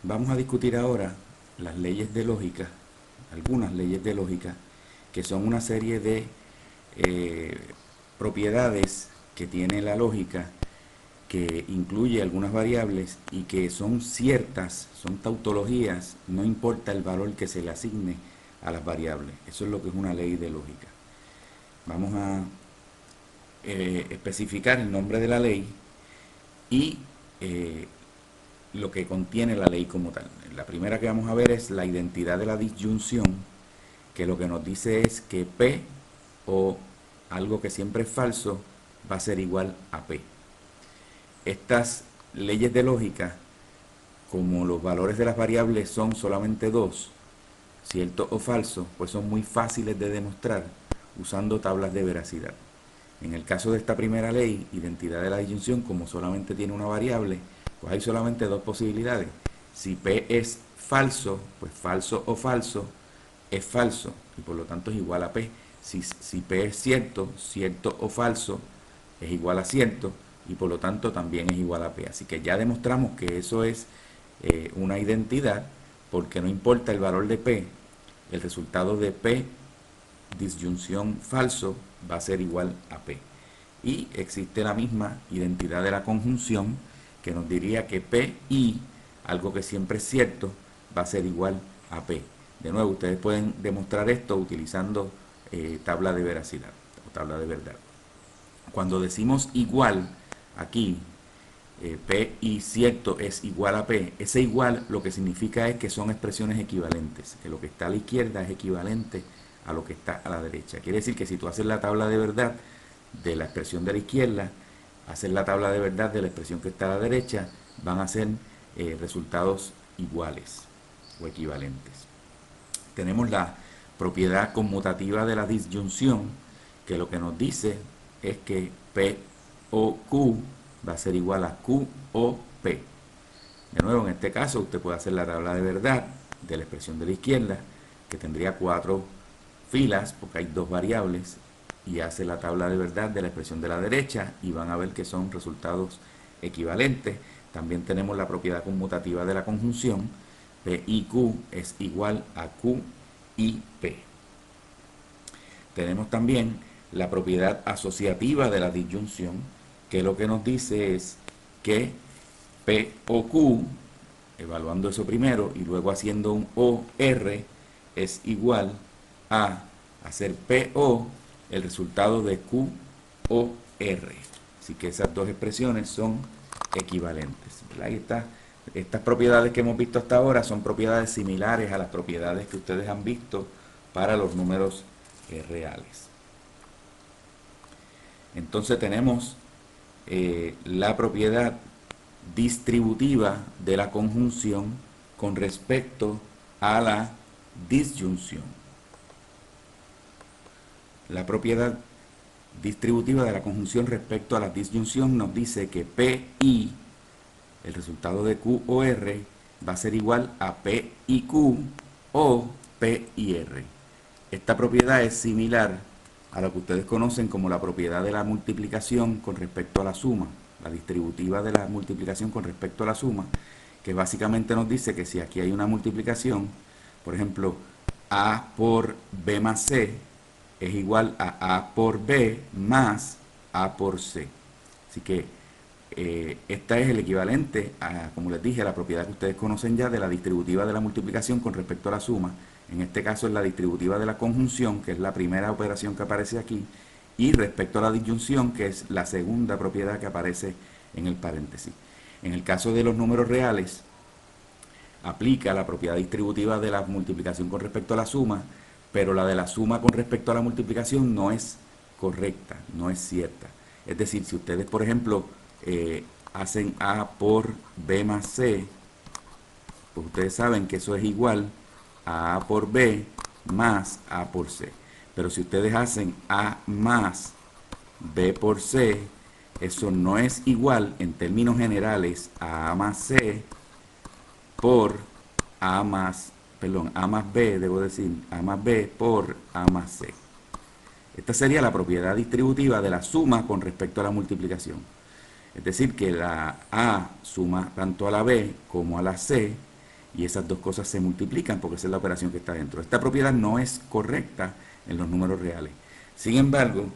Vamos a discutir ahora las leyes de lógica, algunas leyes de lógica, que son una serie de eh, propiedades que tiene la lógica, que incluye algunas variables y que son ciertas, son tautologías, no importa el valor que se le asigne a las variables. Eso es lo que es una ley de lógica. Vamos a especificar el nombre de la ley y eh, lo que contiene la ley como tal. La primera que vamos a ver es la identidad de la disyunción, que lo que nos dice es que P o algo que siempre es falso va a ser igual a P. Estas leyes de lógica, como los valores de las variables son solamente dos, cierto o falso, pues son muy fáciles de demostrar usando tablas de veracidad. En el caso de esta primera ley, identidad de la disyunción, como solamente tiene una variable, pues hay solamente dos posibilidades. Si P es falso, pues falso o falso es falso y por lo tanto es igual a P. Si P es cierto, cierto o falso es igual a cierto y por lo tanto también es igual a P. Así que ya demostramos que eso es una identidad, porque no importa el valor de P, el resultado de P disyunción falso va a ser igual a P. Y existe la misma identidad de la conjunción, que nos diría que P y algo que siempre es cierto va a ser igual a P. De nuevo, ustedes pueden demostrar esto utilizando tabla de veracidad o tabla de verdad. Cuando decimos igual aquí, P y cierto es igual a P, ese igual lo que significa es que son expresiones equivalentes, que lo que está a la izquierda es equivalente a lo que está a la derecha. Quiere decir que si tú haces la tabla de verdad de la expresión de la izquierda, haces la tabla de verdad de la expresión que está a la derecha, van a ser resultados iguales o equivalentes. Tenemos la propiedad conmutativa de la disyunción, que lo que nos dice es que P o Q va a ser igual a Q o P. De nuevo, en este caso, usted puede hacer la tabla de verdad de la expresión de la izquierda, que tendría 4 filas, porque hay 2 variables, y hace la tabla de verdad de la expresión de la derecha, y van a ver que son resultados equivalentes. También tenemos la propiedad conmutativa de la conjunción, P y Q es igual a Q y P. Tenemos también la propiedad asociativa de la disyunción, que lo que nos dice es que P o Q, evaluando eso primero y luego haciendo un OR, es igual a hacer PO el resultado de Q o R. Así que esas dos expresiones son equivalentes. Ahí está. Estas propiedades que hemos visto hasta ahora son propiedades similares a las propiedades que ustedes han visto para los números reales. Entonces tenemos la propiedad distributiva de la conjunción con respecto a la disyunción. La propiedad distributiva de la conjunción respecto a la disyunción nos dice que P y el resultado de Q o R va a ser igual a P y Q o P y R. Esta propiedad es similar a lo que ustedes conocen como la propiedad de la multiplicación con respecto a la suma, la distributiva de la multiplicación con respecto a la suma, que básicamente nos dice que si aquí hay una multiplicación, por ejemplo, A por B más C es igual a A por B más A por C. Así que esta es el equivalente a, como les dije, a la propiedad que ustedes conocen ya de la distributiva de la multiplicación con respecto a la suma. En este caso es la distributiva de la conjunción, que es la primera operación que aparece aquí, y respecto a la disyunción, que es la segunda propiedad que aparece en el paréntesis. En el caso de los números reales, aplica la propiedad distributiva de la multiplicación con respecto a la suma, pero la de la suma con respecto a la multiplicación no es correcta, no es cierta. Es decir, si ustedes, por ejemplo, hacen A por B más C, pues ustedes saben que eso es igual a A por B más A por C. Pero si ustedes hacen A más B por C, eso no es igual en términos generales a A más C por A más, perdón, A más B, debo decir, A más B por A más C. Esta sería la propiedad distributiva de la suma con respecto a la multiplicación. Es decir, que la A suma tanto a la B como a la C, y esas dos cosas se multiplican porque esa es la operación que está dentro. Esta propiedad no es correcta en los números reales. Sin embargo,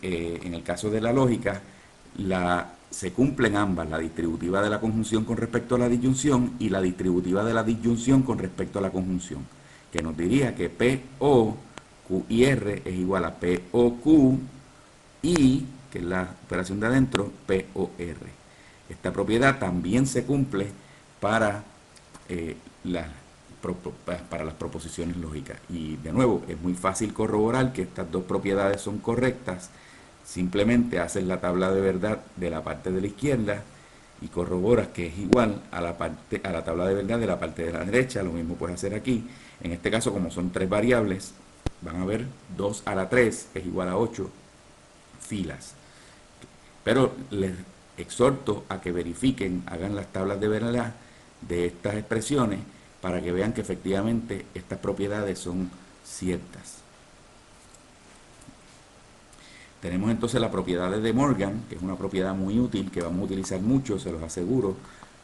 en el caso de la lógica, se cumplen ambas, la distributiva de la conjunción con respecto a la disyunción y la distributiva de la disyunción con respecto a la conjunción, que nos diría que PO, Q y R es igual a POQ y, que es la operación de adentro, POR. Esta propiedad también se cumple para, eh, las, para las proposiciones lógicas. Y de nuevo, es muy fácil corroborar que estas dos propiedades son correctas. Simplemente haces la tabla de verdad de la parte de la izquierda y corroboras que es igual a la tabla de verdad de la parte de la derecha. Lo mismo puedes hacer aquí. En este caso, como son tres variables, van a ver 2 a la 3 es igual a 8 filas. Pero les exhorto a que verifiquen, hagan las tablas de verdad de estas expresiones para que vean que efectivamente estas propiedades son ciertas. Tenemos entonces la propiedad de De Morgan, que es una propiedad muy útil, que vamos a utilizar mucho, se los aseguro,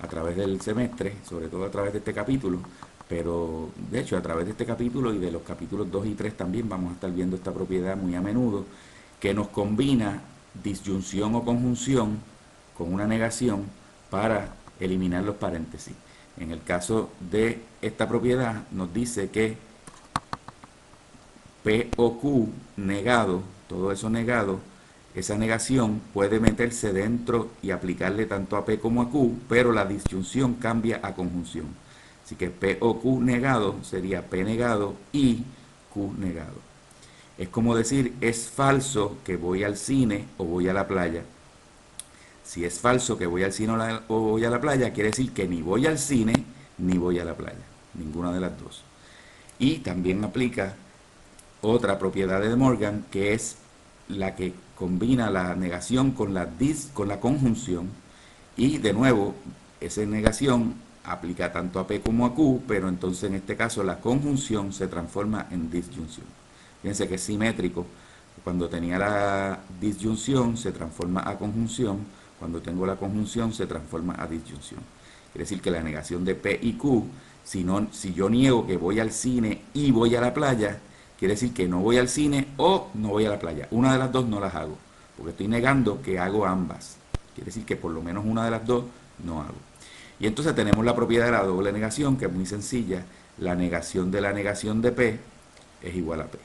a través del semestre, sobre todo a través de este capítulo, pero de hecho a través de este capítulo y de los capítulos 2 y 3 también vamos a estar viendo esta propiedad muy a menudo, que nos combina disyunción o conjunción con una negación para eliminar los paréntesis. En el caso de esta propiedad nos dice que P o Q negado, todo eso negado, esa negación puede meterse dentro y aplicarle tanto a P como a Q, pero la disyunción cambia a conjunción. Así que P o Q negado sería P negado y Q negado. Es como decir, es falso que voy al cine o voy a la playa. Si es falso que voy al cine o voy a la playa, quiere decir que ni voy al cine ni voy a la playa. Ninguna de las dos. Y también aplica otra propiedad de De Morgan, que es la que combina la negación con la conjunción. Y de nuevo, esa negación aplica tanto a P como a Q, pero entonces en este caso la conjunción se transforma en disyunción. Fíjense que es simétrico. Cuando tenía la disyunción se transforma a conjunción, cuando tengo la conjunción se transforma a disyunción. Quiere decir que la negación de P y Q, si yo niego que voy al cine y voy a la playa, quiere decir que no voy al cine o no voy a la playa. Una de las dos no las hago, porque estoy negando que hago ambas. Quiere decir que por lo menos una de las dos no hago. Y entonces tenemos la propiedad de la doble negación, que es muy sencilla. La negación de P es igual a P.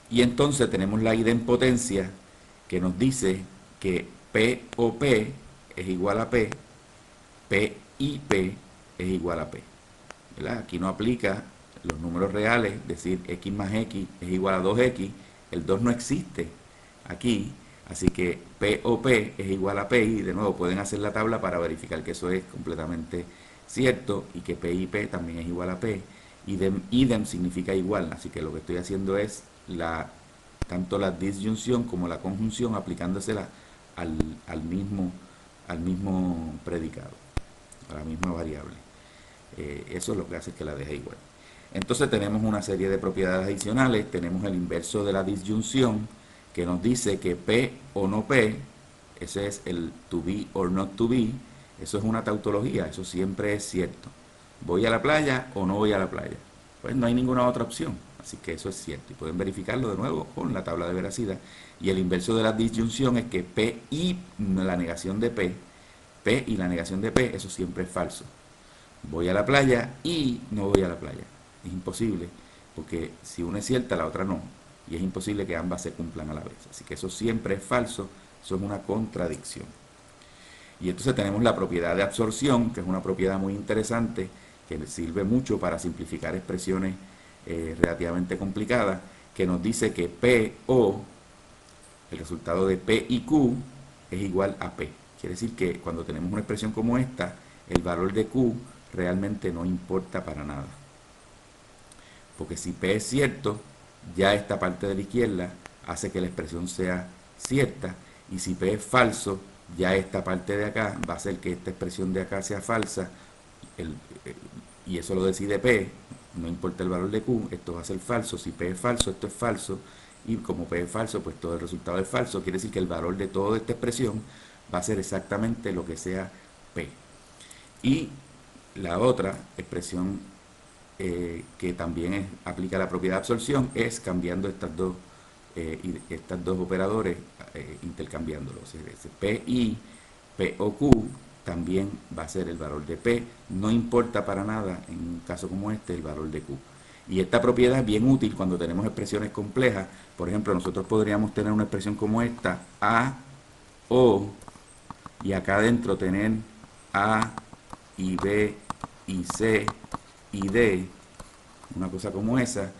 Y entonces tenemos la idempotencia, que nos dice que P o P es igual a P, P y P es igual a P. ¿Verdad? Aquí no aplica los números reales, es decir, x más x es igual a 2x. El 2 no existe aquí, así que P o P es igual a P, y de nuevo pueden hacer la tabla para verificar que eso es completamente cierto, y que P y P también es igual a P. Idem significa igual, así que lo que estoy haciendo es tanto la disyunción como la conjunción aplicándosela al mismo predicado, a la misma variable. Eso es lo que hace que la deje igual. Entonces tenemos una serie de propiedades adicionales. Tenemos el inverso de la disyunción, que nos dice que P o no P, ese es el to be or not to be, eso es una tautología, eso siempre es cierto. ¿Voy a la playa o no voy a la playa? Pues no hay ninguna otra opción, así que eso es cierto. Y pueden verificarlo de nuevo con la tabla de veracidad. Y el inverso de la disyunción es que P y la negación de P, P y la negación de P, eso siempre es falso. Voy a la playa y no voy a la playa. Es imposible, porque si una es cierta, la otra no. Y es imposible que ambas se cumplan a la vez. Así que eso siempre es falso, eso es una contradicción. Y entonces tenemos la propiedad de absorción, que es una propiedad muy interesante, que sirve mucho para simplificar expresiones relativamente complicadas, que nos dice que P o, el resultado de P y Q, es igual a P. Quiere decir que cuando tenemos una expresión como esta, el valor de Q realmente no importa para nada. Porque si P es cierto, ya esta parte de la izquierda hace que la expresión sea cierta, y si P es falso, ya esta parte de acá va a hacer que esta expresión de acá sea falsa, y eso lo decide P, no importa el valor de Q, esto va a ser falso. Si P es falso, esto es falso, y como P es falso, pues todo el resultado es falso. Quiere decir que el valor de toda esta expresión va a ser exactamente lo que sea P. Y la otra expresión que también aplica la propiedad de absorción es cambiando estas dos operadores, intercambiándolos. Es decir, PI, POQ también va a ser el valor de P. No importa para nada, en un caso como este, el valor de Q. Y esta propiedad es bien útil cuando tenemos expresiones complejas. Por ejemplo, nosotros podríamos tener una expresión como esta, A, O, y acá adentro tener A y B y C y D, una cosa como esa,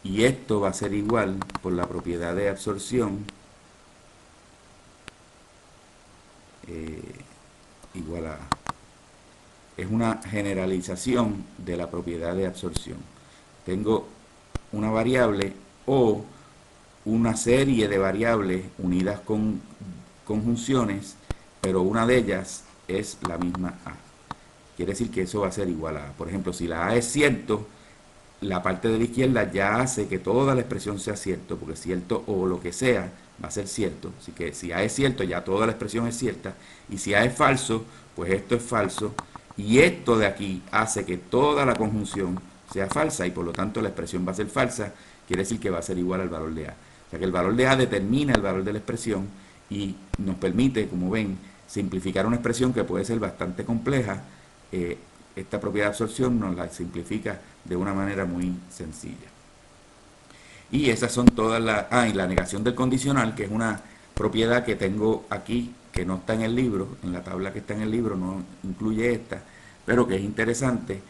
y esto va a ser igual por la propiedad de absorción, igual a... Es una generalización de la propiedad de absorción. Tengo una variable o una serie de variables unidas con conjunciones, pero una de ellas es la misma A. Quiere decir que eso va a ser igual a A. Por ejemplo, si la A es cierto, la parte de la izquierda ya hace que toda la expresión sea cierto, porque cierto o lo que sea va a ser cierto. Así que si A es cierto, ya toda la expresión es cierta. Y si A es falso, pues esto es falso. Y esto de aquí hace que toda la conjunción sea falsa y por lo tanto la expresión va a ser falsa. Quiere decir que va a ser igual al valor de A. O sea que el valor de A determina el valor de la expresión y nos permite, como ven, simplificar una expresión que puede ser bastante compleja. Esta propiedad de absorción nos la simplifica de una manera muy sencilla. Y esas son todas las... y la negación del condicional, que es una propiedad que tengo aquí, que no está en el libro, en la tabla que está en el libro no incluye esta, pero que es interesante.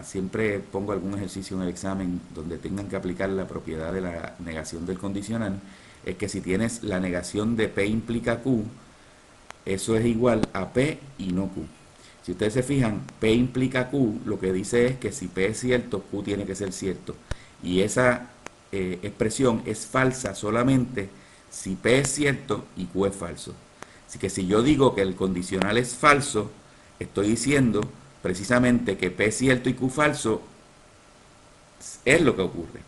Siempre pongo algún ejercicio en el examen donde tengan que aplicar la propiedad de la negación del condicional. Es que si tienes la negación de P implica Q, eso es igual a P y no Q. Si ustedes se fijan, P implica Q, lo que dice es que si P es cierto, Q tiene que ser cierto. Y esa expresión es falsa solamente si P es cierto y Q es falso. Así que si yo digo que el condicional es falso, estoy diciendo precisamente que P es cierto y Q falso es lo que ocurre.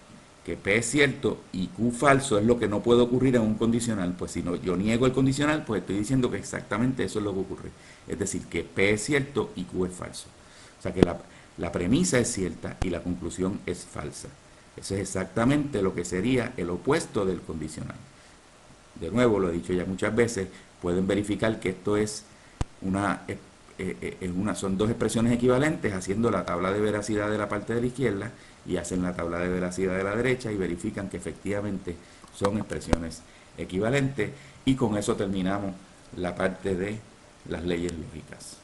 Que P es cierto y Q falso es lo que no puede ocurrir en un condicional. Pues si no, yo niego el condicional, pues estoy diciendo que exactamente eso es lo que ocurre. Es decir, que P es cierto y Q es falso. O sea que la premisa es cierta y la conclusión es falsa. Eso es exactamente lo que sería el opuesto del condicional. De nuevo, lo he dicho ya muchas veces, pueden verificar que esto es son dos expresiones equivalentes, haciendo la tabla de veracidad de la parte de la izquierda y hacen la tabla de veracidad de la derecha y verifican que efectivamente son expresiones equivalentes, y con eso terminamos la parte de las leyes lógicas.